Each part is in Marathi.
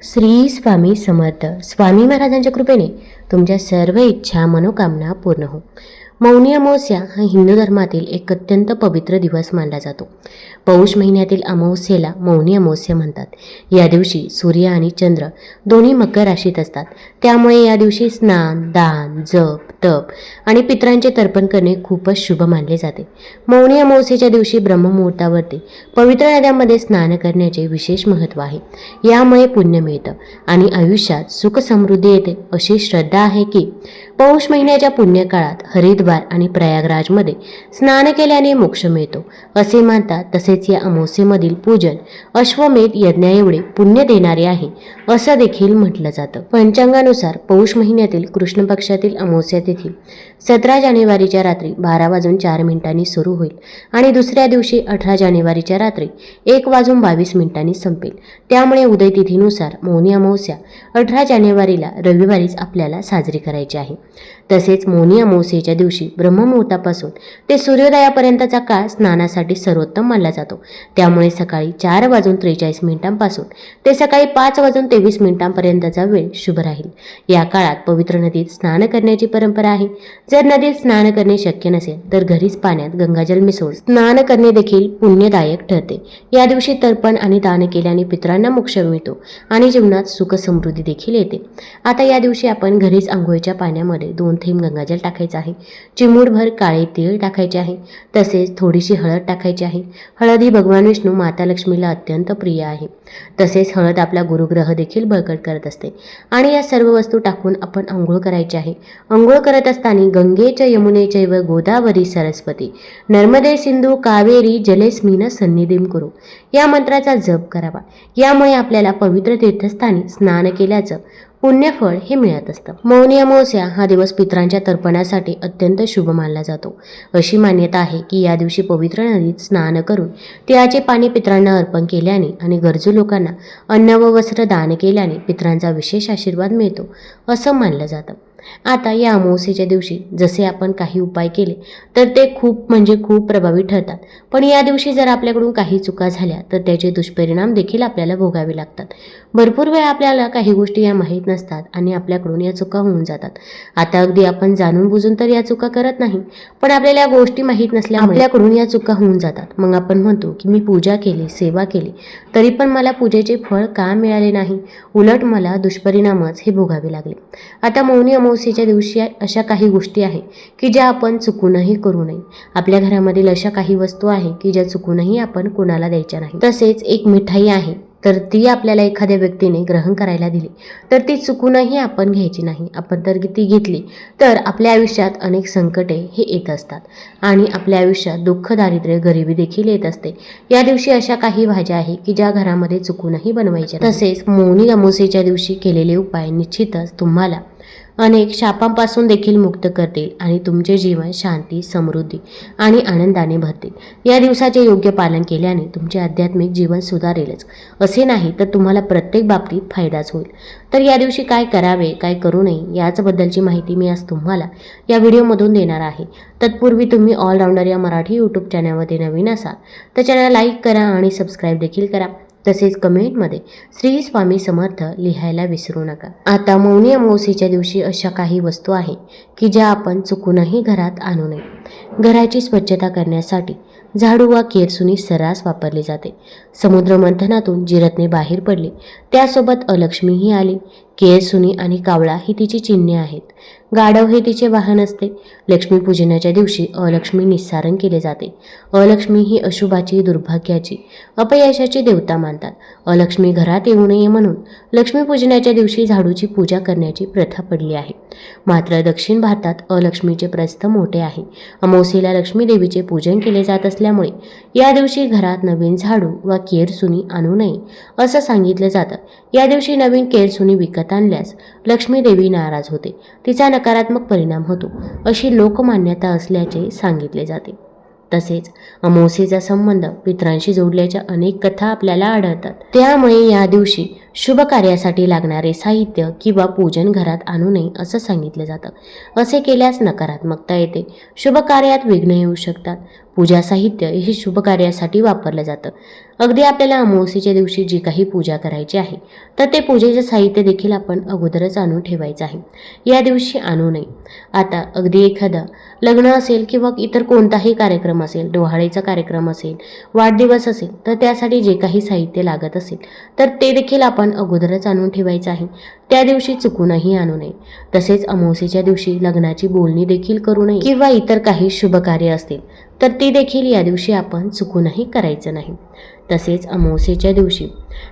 श्री स्वामी समर्थ. स्वामी महाराजांच्या कृपेने तुमच्या सर्व इच्छा मनोकामना पूर्ण हो. मौनी अमावस्या हा हिंदू धर्मातील एक अत्यंत पवित्र दिवस मानला जातो. पौष महिन्यातील अमावस्येला मौनी अमावस्या म्हणतात. या दिवशी सूर्य आणि चंद्र दोन्ही मकर राशीत असतात. त्यामुळे या दिवशी स्नान, दान, जप, तप आणि पितरांचे तर्पण करणे खूपच शुभ मानले जाते. मौनी अमावस्येच्या दिवशी ब्रह्ममुहूर्तावरती पवित्र नद्यांमध्ये स्नान करण्याचे विशेष महत्त्व आहे. यामुळे पुण्य मिळतं आणि आयुष्यात सुख समृद्धी येते अशी श्रद्धा आहे की पौष महिन्याच्या पुण्यकाळात हरिद्वार आणि प्रयागराजमध्ये स्नान केल्याने मोक्ष मिळतो असे मानतात. तसेच या अमावस्येमधील पूजन अश्वमेध यज्ञाएवढे पुण्य देणारे आहे असं देखील म्हटलं जातं. पंचांगानुसार पौष महिन्यातील कृष्ण पक्षातील अमावस्या तिथी 17 जानेवारीच्या रात्री 12:04 सुरू होईल आणि दुसऱ्या दिवशी 18 जानेवारीच्या रात्री 1:22 संपेल. त्यामुळे उदय तिथीनुसार मौनी अमावस्या 18 जानेवारीला रविवारीच आपल्याला साजरी करायची आहे. तसेच मौनी अमावस्येच्या दिवशी ब्रह्ममुहूर्तापासून ते सूर्योदयापर्यंतचा काळ स्नानासाठी सर्वोत्तम मानला जातो. त्यामुळे सकाळी 4:43 ते सकाळी 5:23 वेळ शुभ राहील. या काळात पवित्र नदीत स्नान करण्याची परंपरा आहे. जर नदीत स्नान करणे शक्य नसेल तर घरीच पाण्यात गंगाजल मिसळून स्नान करणे देखील पुण्यदायक ठरते. या दिवशी तर्पण आणि दान केल्याने पितरांना मोक्ष मिळतो आणि जीवनात सुख समृद्धी देखील येते. आता या दिवशी आपण घरीच आंघोळीच्या पाण्यामध्ये 2 थेंब गंगाजल टाकायचं आहे. चिमूटभर काळे तीळ टाकायचे आहे. तसेच थोडीशी हळद टाकायची आहे. हळद ही भगवान विष्णू माता लक्ष्मीला अत्यंत प्रिय आहे. तसेच हळद आपला गुरुग्रह देखील बळकट करत असते आणि या सर्व वस्तू टाकून आपण आंघोळ करायची आहे. आंघोळ करत असताना गंगेच यमुनेच व गोदावरी सरस्वती नर्मदे सिंधू कावेरी जलेस्मिन सन्निधिं कुरु या मंत्राचा जप करावा. यामुळे आपल्याला पवित्र तीर्थस्थानी स्नान केल्याचं पुण्यफळ हे मिळत असतं. मौनी अमावस्या हा दिवस पितरांच्या तर्पणासाठी अत्यंत शुभ मानला जातो. अशी मान्यता आहे की या दिवशी पवित्र नदीत स्नान करून तिळाचे पाणी पितरांना अर्पण केल्याने आणि गरजू लोकांना अन्न व वस्त्र दान केल्याने पितरांचा विशेष आशीर्वाद मिळतो असं मानलं जातं. आता या अमावस्येच्या दिवशी जसे आपण काही उपाय केले तर ते खूप प्रभावी ठरतात. पण या दिवशी जर आपल्याकडून काही चुका झाल्या तर त्याचे दुष्परिणाम देखील आपल्याला भोगावे लागतात. भरपूर वेळा आपल्याला काही गोष्टी या माहीत नसतात आणि आपल्याकडून या चुका होऊन जातात. आता अगदी आपण जाणून बुजून तर या चुका करत नाही, पण आपल्याला या गोष्टी माहीत नसल्यामुळे आपल्याकडून या चुका होऊन जातात. मग आपण म्हणतो की मी पूजा केली, सेवा केली, तरी पण मला पूजेचे फळ का मिळाले नाही, उलट मला दुष्परिणामच हे भोगावे लागले. आता मौनी अमावस्येच्या दिवशी अशा काही गोष्टी आहे की ज्या आपण चुकूनही करू नये. आपल्या घरामधील अशा काही वस्तू आहे की ज्या चुकूनही आपण कुणाला द्यायच्या नाही. तसेच एक मिठाई आहे तर ती आपल्याला एखाद्या व्यक्तीने ग्रहण करायला दिली तर ती चुकूनही आपण घ्यायची नाही. आपण तर ती घेतली तर आपल्या आयुष्यात अनेक संकटे हे येत असतात आणि आपल्या आयुष्यात दुःख, दारिद्र्य, गरिबी देखील येत असते. या दिवशी अशा काही भाज्या आहे की ज्या घरामध्ये चुकूनही बनवायच्या. तसेच मौनी अमावस्येच्या दिवशी केलेले उपाय निश्चितच तुम्हाला अनेक शापांपासून देखील मुक्त करतील आणि तुमचे जीवन शांती, समृद्धी आणि आनंदाने भरतील. या दिवसाचे योग्य पालन केल्याने तुमचे आध्यात्मिक जीवन सुधारेलच असे नाही तर तुम्हाला प्रत्येक बाबतीत फायदाच होईल. तर या दिवशी काय करावे, काय करू नये याचबद्दलची माहिती मी आज तुम्हाला या व्हिडिओमधून देणार आहे. तत्पूर्वी तुम्ही ऑलराऊंडर या मराठी यूट्यूब चॅनलमध्ये नवीन असाल तर चॅनल लाईक करा आणि सबस्क्राईब देखील करा. तसेच कमेंटमध्ये श्री स्वामी समर्थ लिहायला विसरू नका. आता मौनी अमावस्येच्या दिवशी अशा काही वस्तू आहे की ज्या आपण चुकूनही घरात आणू नये. घराची स्वच्छता करण्यासाठी झाडू वा केरसुनी सर्रास वापरली जाते. समुद्र मंथनातून जी रत्ने बाहेर पडली त्यासोबत अलक्ष्मीही आली. केरसुनी आणि कावळा ही तिची चिन्हे आहेत. गाढव हे तिचे वाहन असते. लक्ष्मीपूजनाच्या दिवशी अलक्ष्मी निस्सारण केले जाते. अलक्ष्मी ही अशुभाची, दुर्भाग्याची, अपयशाची देवता मानतात. अलक्ष्मी घरात येऊ नये म्हणून लक्ष्मीपूजनाच्या दिवशी झाडूची पूजा करण्याची प्रथा पडली आहे. मात्र दक्षिण भारतात अलक्ष्मीचे प्रस्थ मोठे आहे. अमावस्येला लक्ष्मी देवीचे पूजन केले जात असल्यामुळे या दिवशी घरात नवीन झाडू वा केरसुनी आणू नये असं सांगितलं जातं. या दिवशी नवीन केरसुनी विकत आणल्यास लक्ष्मी देवी नाराज होते, तिचा नकारात्मक परिणाम होतो अशी लोकमान्यता असल्याचे सांगितले जाते. तसेच अमावस्येचा संबंध पितरांशी जोडल्याच्या अनेक कथा आपल्याला आढळतात. त्यामुळे या दिवशी शुभ कार्यासाठी लागणारे साहित्य किंवा पूजन घरात आणू नये असं सांगितलं जातं. असे केल्यास नकारात्मकता येते, शुभ कार्यात विघ्न येऊ शकतात. पूजा साहित्य हे शुभ कार्यासाठी वापरलं जातं. अगदी आपल्याला अमावस्येच्या दिवशी जी काही पूजा करायची आहे तर ते पूजेचं साहित्य देखील आपण अगोदरच आणून ठेवायचं आहे. या दिवशी आणू नये. आता अगदी एखादा लग्न असेल किंवा इतर कोणताही कार्यक्रम असेल, डोहाळीचा कार्यक्रम असेल, वाढदिवस असेल, तर त्यासाठी जे काही साहित्य लागत असेल तर ते देखील आपण अगोदरच आणून ठेवायचं आहे. त्या दिवशी चुकूनही आणू नये. तसेच अमावस्येच्या दिवशी लग्नाची बोलणी देखील करू नये किंवा इतर काही शुभ कार्य असतील तर ती देखील या दिवशी आपण चुकूनही करायचं नाही. तसेच अमावस्येच्या दिवशी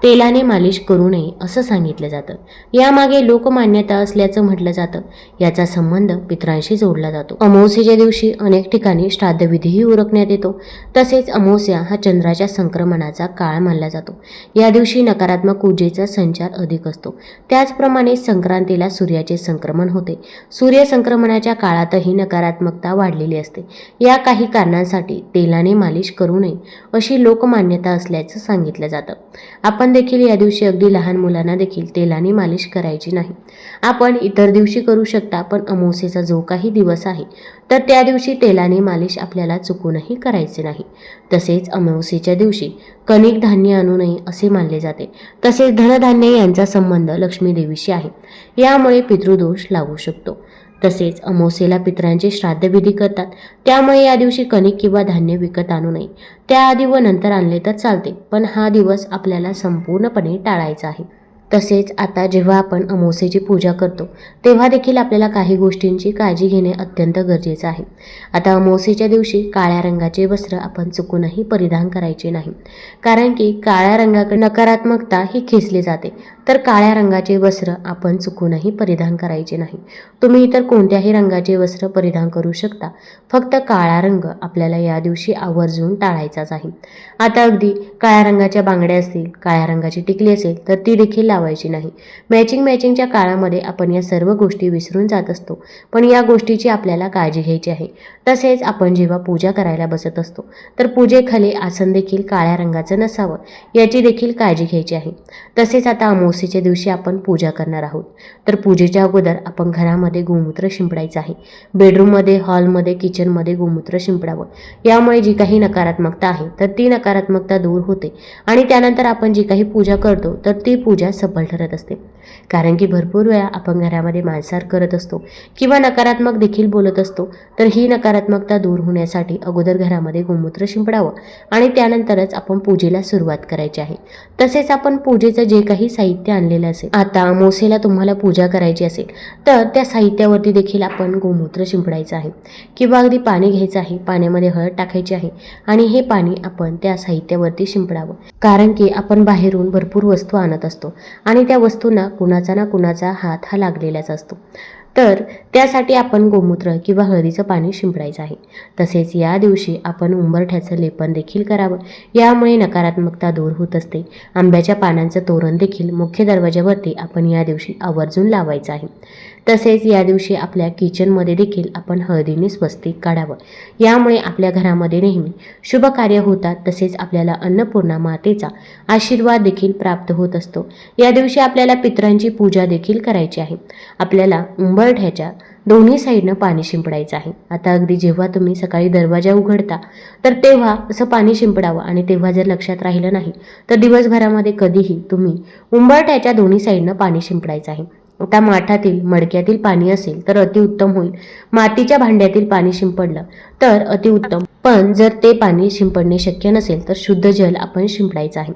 तेलाने मालिश करू नये असं सांगितलं जातं. यामागे लोकमान्यता असल्याचं म्हटलं जातं. याचा संबंध पितरांशी जोडला जातो. अमावस्येच्या दिवशी अनेक ठिकाणी श्राद्धविधीही उरकण्यात येतो. तसेच अमावस्या हा चंद्राच्या संक्रमणाचा काळ मानला जातो. या दिवशी नकारात्मक ऊर्जेचा संचार अधिक असतो. त्याचप्रमाणे संक्रांतीला सूर्याचे संक्रमण होते. सूर्य संक्रमणाच्या काळातही नकारात्मकता वाढलेली असते. या काही कारणांसाठी तेलाने मालिश करू नये अशी लोकमान्यता असल्याचं सांगितलं जातं. आपण देखील या दिवशी अगदी लहान मुलांना देखील तेलाने मालिश करायची नाही. आपण इतर दिवशी करू शकता, पण अमावस्येचा जो काही दिवस आहे तर त्या दिवशी तेलाने मालिश आपल्याला चुकूनही करायचे नाही. तसेच अमावस्येच्या दिवशी कणिक धान्य आणू नये असे मानले जाते. तसेच धनधान्य यांचा संबंध लक्ष्मी देवीशी आहे. यामुळे पितृदोष लागू शकतो. तसेच अमावस्येला पितरांचे श्राद्धविधी करतात. त्यामुळे या दिवशी कणिक किंवा धान्य विकत आणू नये. त्याआधी व नंतर आणले तर चालते, पण हा दिवस आपल्याला संपूर्णपणे टाळायचा आहे. तसेच आता जेव्हा आपण अमावस्येची पूजा करतो तेव्हा देखील आपल्याला काही गोष्टींची काळजी घेणे अत्यंत गरजेचं आहे. आता अमावस्येच्या दिवशी काळ्या रंगाचे वस्त्र आपण चुकूनही परिधान करायचे नाही, कारण की काळ्या रंगाकडे नकारात्मकता ही खेचली जाते. तर काळ्या रंगाचे वस्त्र आपण चुकूनही परिधान करायचे नाही. तुम्ही इतर कोणत्याही रंगाचे वस्त्र परिधान करू शकता, फक्त काळा रंग आपल्याला या दिवशी आवर्जून टाळायचाच आहे. आता अगदी काळ्या रंगाच्या बांगड्या असतील, काळ्या रंगाची टिकली असेल तर ती देखील लावायची नाही. मॅचिंगच्या काळामध्ये आपण या सर्व गोष्टी विसरून जात असतो, पण या गोष्टीची आपल्याला काळजी घ्यायची आहे. तसेच आपण जेव्हा पूजा करायला बसत असतो तर पूजेखाली आसन देखील काळ्या रंगाचं नसावं याची देखील काळजी घ्यायची आहे. तसेच आता अमावस्येच्या दिवशी आपण पूजा करणार आहोत, तर पूजेच्या अगोदर आपण घरामध्ये गोमूत्र शिंपडायचं आहे. बेडरूममध्ये, हॉलमध्ये, किचनमध्ये गोमूत्र शिंपडावं. यामुळे जी काही नकारात्मकता आहे तर ती नकारात्मकता दूर होते आणि त्यानंतर आपण जी काही पूजा करतो तर ती पूजा सफल ठरत असते. कारण की भरपूर वेळा आपण घरामध्ये मांसाहार करत असतो किंवा नकारात्मक देखील बोलत असतो. तर ही नकारात्मकता दूर होण्यासाठी अगोदर घरामध्ये गोमूत्र शिंपडावं आणि त्यानंतरच आपण पूजेला सुरुवात करायची आहे. तसेच आपण पूजेचं जे काही साहित्य आणलेलं असेल, आता अमावस्येला तुम्हाला पूजा करायची असेल तर त्या साहित्यावरती देखील आपण गोमूत्र शिंपडायचं आहे किंवा अगदी पाणी घ्यायचं आहे, पाण्यामध्ये हळद टाकायची आहे आणि हे पाणी आपण त्या साहित्यावरती शिंपडावं. कारण की आपण बाहेरून भरपूर वस्तू आणत असतो आणि त्या वस्तूंना कुणाचा ना कुणाचा हात हा लागलेलाच असतो. तर त्यासाठी आपण गोमूत्र किंवा हळदीचं पाणी शिंपडायचं आहे. तसेच या दिवशी आपण उंबरठ्याचं लेपन देखील करावं. यामुळे नकारात्मकता दूर होत असते. आंब्याच्या पानांचं तोरण देखील मुख्य दरवाज्यावरती आपण या दिवशी आवर्जून लावायचं आहे. तसेच या दिवशी आपल्या किचनमध्ये देखील आपण हळदीने स्वस्तिक काढावं. यामुळे आपल्या घरामध्ये नेहमी शुभ कार्य होतात. तसेच आपल्याला अन्नपूर्णा मातेचा आशीर्वाद देखील प्राप्त होत असतो. या दिवशी आपल्याला पितरांची पूजा देखील करायची आहे. आपल्याला उंबरठ्याच्या दोन्ही साईडनं पाणी शिंपडायचं आहे. आता अगदी जेव्हा तुम्ही सकाळी दरवाजा उघडता तर तेव्हा असं पाणी शिंपडावं आणि तेव्हा जर लक्षात राहिलं नाही तर दिवसभरामध्ये कधीही तुम्ही उंबरठ्याच्या दोन्ही साईडनं पाणी शिंपडायचं आहे. आता माठातील, मडक्यातील पाणी असेल तर अतिउत्तम होईल. मातीच्या भांड्यातील पाणी शिंपडलं तर अतिउत्तम. पण जर ते पाणी शिंपडणे शक्य नसेल तर शुद्ध जल आपण शिंपडायचं आहे.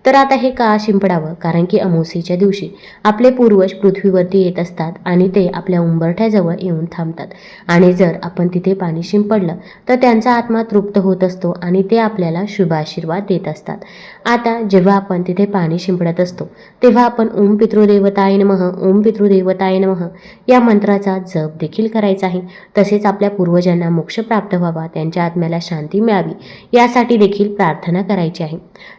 तर आता हे का शिंपडावं? कारण की अमावस्येच्या दिवशी आपले पूर्वज पृथ्वीवरती येत असतात आणि ते आपल्या उंबरठ्याजवळ येऊन थांबतात आणि जर आपण तिथे पाणी शिंपडलं तर त्यांचा आत्मा तृप्त होत असतो आणि ते आपल्याला शुभ आशीर्वाद देत असतात. आता जेव्हा आपण तिथे पाणी शिंपडत असतो तेव्हा आपण ओम पितृदेवताय नमः, ओम पितृदेवताय नमः या मंत्राचा जप देखील करायचा आहे. तसेच आपल्या पूर्वजांना मोक्ष प्राप्त व्हावा, त्यांच्या आत्म्याला शांती मिळावी यासाठी देखील प्रार्थना करायची आहे.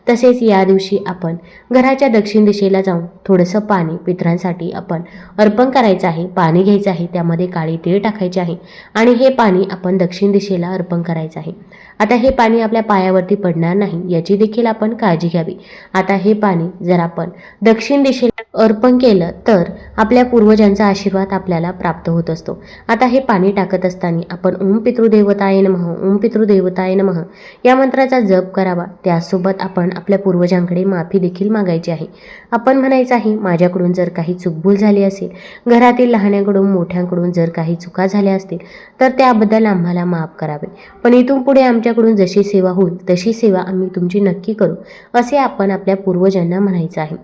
तसेच या दिवशी आपण घराच्या दक्षिण दिशेला जाऊन थोडंसं पाणी पितरांसाठी आपण अर्पण करायचं आहे. पाणी घ्यायचं आहे, त्यामध्ये काळी तीळ टाकायचे आहे आणि हे पाणी आपण दक्षिण दिशेला अर्पण करायचं आहे. आता हे पाणी आपल्या पायावरती पडणार नाही याची देखील आपण काळजी घ्यावी. आता हे पाणी जर आपण दक्षिण दिशेला अर्पण केलं तर आपल्या पूर्वजांचा आशीर्वाद आपल्याला प्राप्त होत असतो. आता हे पाणी टाकत असताना आपण ओम पितृदेवताय नमः, ओम पितृदेवताय नमः या मंत्राचा जप करावा. त्यासोबत आपण आपल्या पूर्वजांकडे माफी देखील मागायची आहे. आपण म्हणायचं आहे, माझ्याकडून जर काही चूकभूल झाली असेल, घरातील लहान्यांकडून मोठ्यांकडून जर काही चुका झाल्या असतील तर त्याबद्दल आम्हाला माफ करावे. पण इथून पुढे आमच्याकडून जशी सेवा होईल तशी सेवा आम्ही तुमची नक्की करू, असे आपण आपल्या पूर्वजांना म्हणायचं आहे.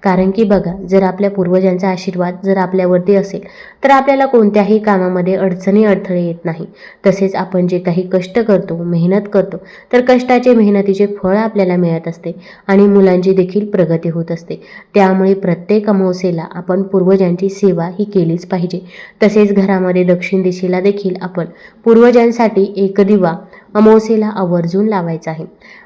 कारण की बघा, जर आपल्या पूर्वजांचा आशीर्वाद जर आपल्यावरती असेल तर आपल्याला कोणत्याही कामामध्ये अडचणी अडथळे येत नाही. तसेच आपण जे काही कष्ट करतो, मेहनत करतो, तर कष्टाचे मेहनतीचे फळ आपल्याला मिळत असते आणि मुलांची देखील प्रगती होत असते. त्यामुळे प्रत्येक अमावस्येला आपण पूर्वजांची सेवा ही केलीच पाहिजे. तसेच घरामध्ये दक्षिण दिशेला देखील आपण पूर्वजांसाठी एक दिवा अमावस्येला आवर्जून लावायचा आहे.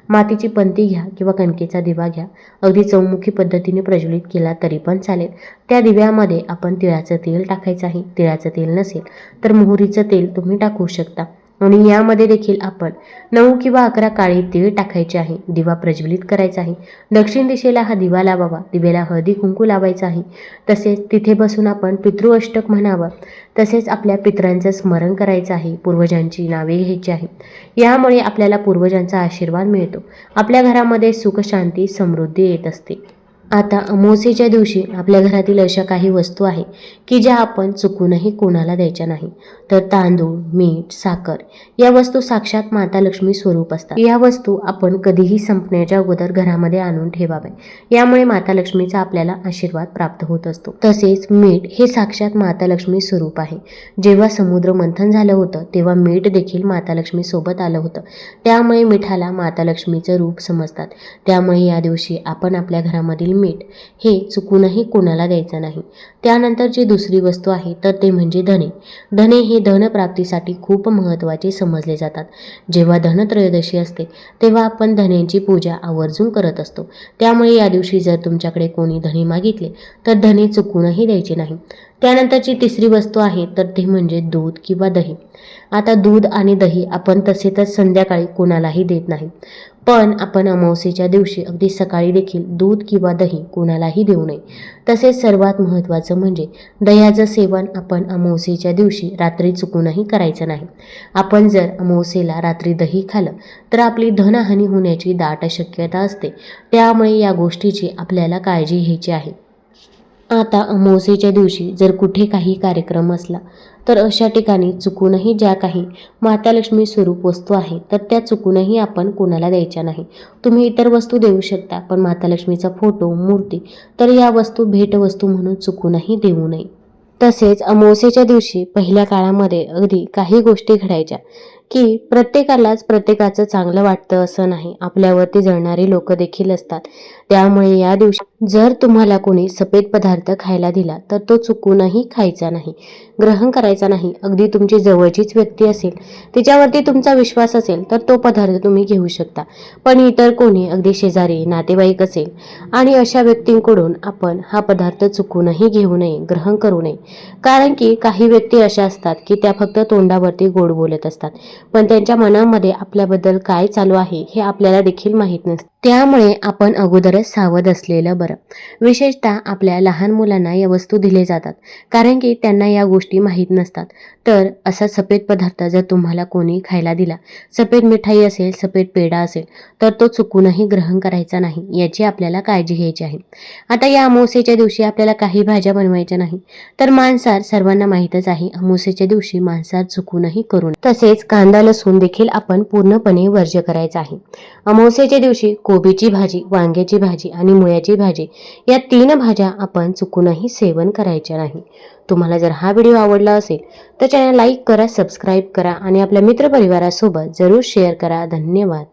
मातीची पंती घ्या किंवा कणकेचा दिवा घ्या, अगदी चौमुखी पद्धतीने प्रज्वलित केला तरी पण चालेल. त्या दिव्यामध्ये आपण तिळाचं तेल टाकायचं आहे. तिळाचं तेल नसेल तर मोहरीचं तेल तुम्ही टाकू शकता आणि यामध्ये देखील आपण 9 किंवा 11 काळी तीळ टाकायचे आहे. दिवा प्रज्वलित करायचा आहे. दक्षिण दिशेला हा दिवा लावावा. दिव्याला हळदी कुंकू लावायचं आहे. तसेच तिथे बसून आपण पितृअष्टक म्हणावं. तसेच आपल्या पितरांचं स्मरण करायचं आहे. पूर्वजांची नावे घ्यायची आहे. यामुळे आपल्याला पूर्वजांचा आशीर्वाद मिळतो. आपल्या घरामध्ये सुख, शांती, समृद्धी येत असते. आता अमावस्येच्या दिवशी आपल्या घरातील अशा काही वस्तू आहे की ज्या आपण चुकूनही कोणाला द्यायच्या नाही. तर तांदूळ, मीठ, साखर या वस्तू साक्षात माता लक्ष्मी स्वरूप असतात. या वस्तू आपण कधीही संपण्याच्या अगोदर घरामध्ये आणून ठेवाव्या. यामुळे माता लक्ष्मीचा आपल्याला आशीर्वाद प्राप्त होत असतो. तसेच मीठ हे साक्षात माता लक्ष्मी स्वरूप आहे. जेव्हा समुद्र मंथन झालं होतं तेव्हा मीठ देखील माता लक्ष्मी सोबत आलं होतं. त्यामुळे मिठाला माता लक्ष्मीचं रूप समजतात. त्यामुळे या दिवशी आपण आपल्या घरामधील मीठ हे चुकूनही कोणाला द्यायचं नाही. त्यानंतरची दुसरी वस्तू आहे तर ते म्हणजे धने. धने हे धनप्राप्तीसाठी खूप महत्त्वाचे समजले जातात. जेव्हा धनत्रयोदशी असते तेव्हा आपण धन्यांची पूजा आवर्जून करत असतो. त्यामुळे या दिवशी जर तुमच्याकडे कोणी धने मागितले तर धने चुकूनही द्यायचे नाही. त्यानंतरची तिसरी वस्तू आहे तर ते म्हणजे दूध किंवा दही. आता दूध आणि दही आपण तसे तर संध्याकाळी कोणालाही देत नाही, पण आपण अमावस्येच्या दिवशी अगदी सकाळी देखील दूध किंवा दही कोणालाही देऊ नये. तसेच सर्वात महत्त्वाचं म्हणजे दह्याचं सेवन आपण अमावस्येच्या दिवशी रात्री चुकूनही करायचं नाही. आपण जर अमावस्येला रात्री दही खाल्लं तर आपली धनहानी होण्याची दाट शक्यता असते. त्यामुळे या गोष्टीची आपल्याला काळजी घ्यायची आहे. आता अमावस्येच्या दिवशी जर कुठे काही कार्यक्रम असला तर अशा ठिकाणी चुकूनही ज्या काही माता लक्ष्मी स्वरूप वस्तू आहे तर त्या चुकूनही आपण कोणाला द्यायच्या नाही. तुम्ही इतर वस्तू देऊ शकता, पण माता लक्ष्मीचा फोटो, मूर्ती तर या वस्तू भेटवस्तू म्हणून चुकूनही देऊ नये. तसेच अमावस्येच्या दिवशी पहिल्या काळामध्ये अगदी काही गोष्टी घडायच्या की प्रत्येकालाच प्रत्येकाचं चांगलं वाटतं असं नाही. आपल्यावरती जळणारी लोक देखील असतात. त्यामुळे या दिवशी जर तुम्हाला कोणी सफेद पदार्थ खायला दिला तर तो चुकूनही खायचा नाही, ग्रहण करायचा नाही. अगदी तुमची जवळचीच व्यक्ती असेल, तिच्यावरती तुमचा विश्वास असेल तर तो पदार्थ तुम्ही घेऊ शकता. पण इतर कोणी अगदी शेजारी, नातेवाईक असेल आणि अशा व्यक्तींकडून आपण हा पदार्थ चुकूनही घेऊ नये, ग्रहण करू नये. कारण की काही व्यक्ती अशा असतात की त्या फक्त तोंडावरती गोड बोलत असतात, पण त्यांच्या मनामध्ये आपल्याबद्दल काय चालू आहे हे आपल्याला देखील माहीत नसते. त्यामुळे आपण अगोदरच सावध असलेलं बरं. विशेषतः आपल्या लहान मुलांना या वस्तू दिले जातात कारण की त्यांना या गोष्टी माहीत नसतात. तर असा सफेद पदार्थ जर तुम्हाला कोणी खायला दिला, सफेद मिठाई असेल, सफेद पेढा असेल, तर तो चुकूनही ग्रहण करायचा नाही, याची आपल्याला काळजी घ्यायची आहे. आता या अमावस्येच्या दिवशी आपल्याला काही भाज्या बनवायच्या नाही. तर मांसाहार सर्वांना माहीतच आहे, अमावस्येच्या दिवशी मांसाहार चुकूनही करू नये. तसेच कांदा, लसूण देखील आपण पूर्णपणे वर्ज्य करायचं आहे. अमावस्येच्या दिवशी कोबीची भाजी, वांग्याची भाजी आणि मुळ्याची भाजी या 3 भाज्या आपण चुकूनही सेवन करायच्या नाही. तुम्हाला जर हा व्हिडिओ आवडला असेल तर चॅनल लाईक करा, सबस्क्राईब करा आणि आपल्या मित्रपरिवारासोबत जरूर शेअर करा. धन्यवाद.